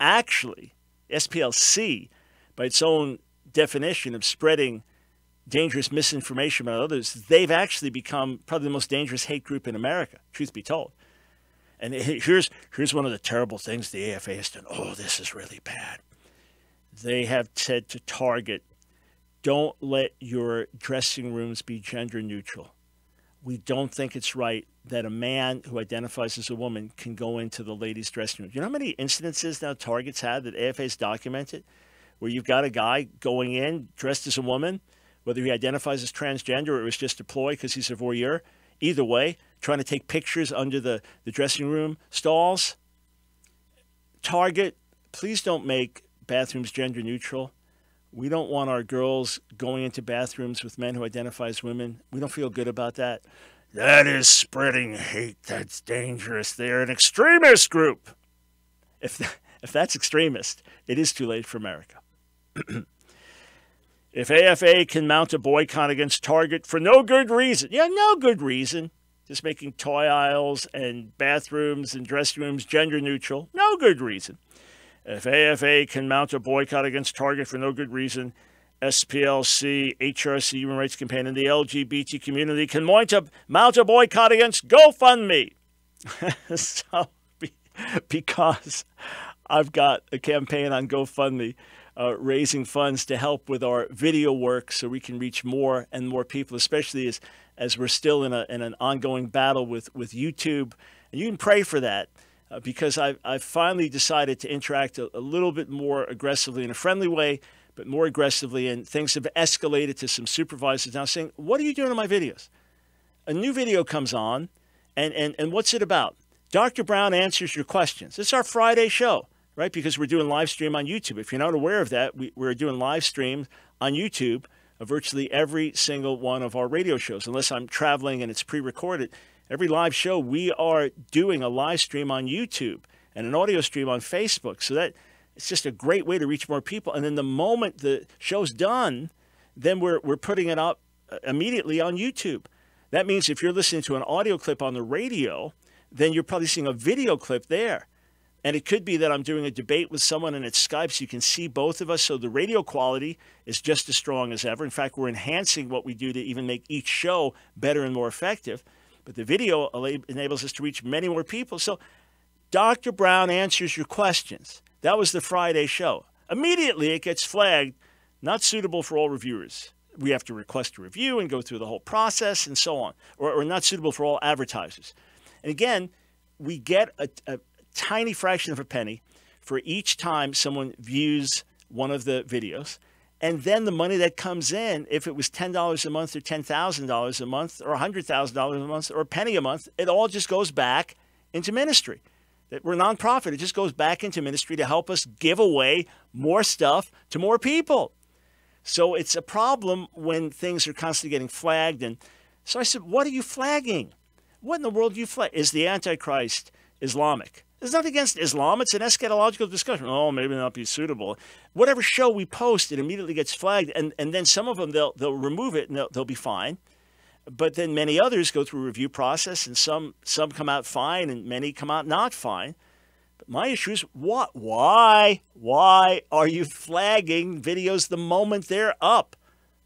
Actually, SPLC, by its own definition of spreading dangerous misinformation about others, they've actually become probably the most dangerous hate group in America, truth be told. And here's one of the terrible things the AFA has done. Oh, this is really bad. They have said to Target, don't let your dressing rooms be gender neutral. We don't think it's right that a man who identifies as a woman can go into the ladies' dressing room. You know how many incidences now Target's had that AFA's documented where you've got a guy going in dressed as a woman, whether he identifies as transgender or it was just a ploy because he's a voyeur, either way, trying to take pictures under the dressing room stalls. Target, please don't make bathrooms gender neutral. We don't want our girls going into bathrooms with men who identify as women. We don't feel good about that. That is spreading hate. That's dangerous. They're an extremist group. If that's extremist, it is too late for America. If AFA can mount a boycott against Target for no good reason, no good reason, just making toy aisles and bathrooms and dressing rooms gender neutral, no good reason. If AFA can mount a boycott against Target for no good reason, SPLC, HRC, Human Rights Campaign, and the LGBT community can mount a boycott against GoFundMe. So, because I've got a campaign on GoFundMe raising funds to help with our video work so we can reach more and more people, especially as we're still in an ongoing battle with YouTube. And you can pray for that because I've finally decided to interact a little bit more aggressively in a friendly way, but more aggressively, and things have escalated to some supervisors now saying, what are you doing in my videos? A new video comes on, and what's it about? Dr. Brown answers your questions. It's our Friday show, right? Because we're doing live stream on YouTube. If you're not aware of that, we're doing live stream on YouTube of virtually every single one of our radio shows. Unless I'm traveling and it's pre-recorded, every live show we are doing a live stream on YouTube and an audio stream on Facebook. So that it's just a great way to reach more people. And then the moment the show's done, then we're putting it up immediately on YouTube. That means if you're listening to an audio clip on the radio, then you're probably seeing a video clip there. And it could be that I'm doing a debate with someone and it's Skype, so you can see both of us. So the radio quality is just as strong as ever. In fact, we're enhancing what we do to even make each show better and more effective. But the video enables us to reach many more people. So Dr. Brown answers your questions. That was the Friday show. Immediately, it gets flagged, not suitable for all reviewers. We have to request a review and go through the whole process and so on. Or not suitable for all advertisers. And again, we get a tiny fraction of a penny for each time someone views one of the videos. And then the money that comes in, if it was $10 a month or $10,000 a month or $100,000 a month or a penny a month, it all just goes back into ministry. We're a nonprofit. It just goes back into ministry to help us give away more stuff to more people. So it's a problem when things are constantly getting flagged. And so I said, what are you flagging? What in the world do you flag? Is the Antichrist Islamic? There's nothing against Islam. It's an eschatological discussion. Oh, maybe not be suitable. Whatever show we post, it immediately gets flagged. And then some of them, they'll remove it and they'll be fine. But then many others go through a review process, and some come out fine and many come out not fine. But my issue is, what? Why are you flagging videos the moment they're up?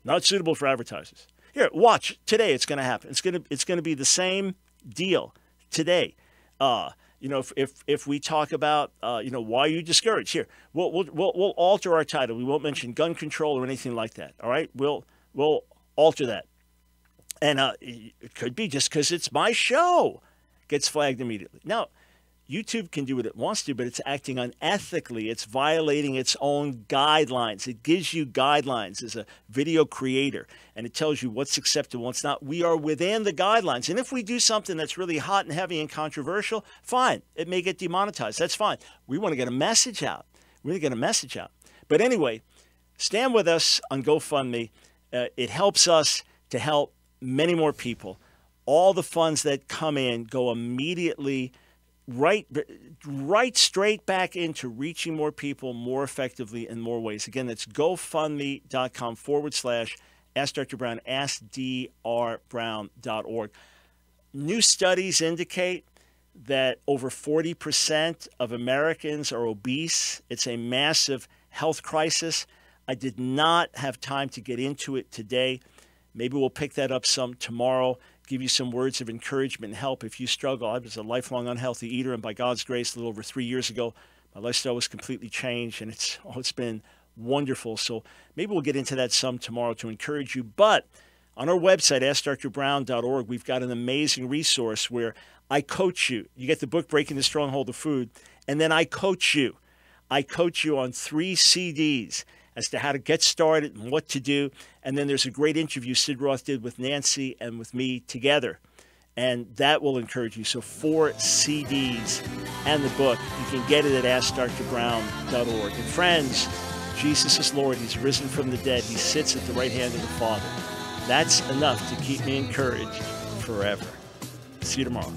Not suitable for advertisers. Here, watch. Today it's going to happen. It's going to be the same deal today. If we talk about, why are you discouraged? Here, we'll alter our title. We won't mention gun control or anything like that. All right, we'll alter that. And it could be just because it's my show gets flagged immediately. Now, YouTube can do what it wants to, but it's acting unethically. It's violating its own guidelines. It gives you guidelines as a video creator, and it tells you what's acceptable, what's not. We are within the guidelines. And if we do something that's really hot and heavy and controversial, fine. It may get demonetized. That's fine. We want to get a message out. But anyway, stand with us on GoFundMe. It helps us to help many more people. All the funds that come in go immediately right straight back into reaching more people more effectively in more ways. Again, that's gofundme.com/Ask Dr. Brown, AskDrBrown.org. New studies indicate that over 40% of Americans are obese. It's a massive health crisis. I did not have time to get into it today. Maybe we'll pick that up some tomorrow, give you some words of encouragement and help if you struggle. I was a lifelong unhealthy eater, and by God's grace, a little over 3 years ago, my lifestyle was completely changed, and it's been wonderful. So maybe we'll get into that some tomorrow to encourage you. But on our website, AskDrBrown.org, we've got an amazing resource where I coach you. You get the book, Breaking the Stronghold of Food, and then I coach you. I coach you on 3 CDs as to how to get started and what to do. And then there's a great interview Sid Roth did with Nancy and with me together. And that will encourage you. So 4 CDs and the book. You can get it at AskDrBrown.org. And friends, Jesus is Lord. He's risen from the dead. He sits at the right hand of the Father. That's enough to keep me encouraged forever. See you tomorrow.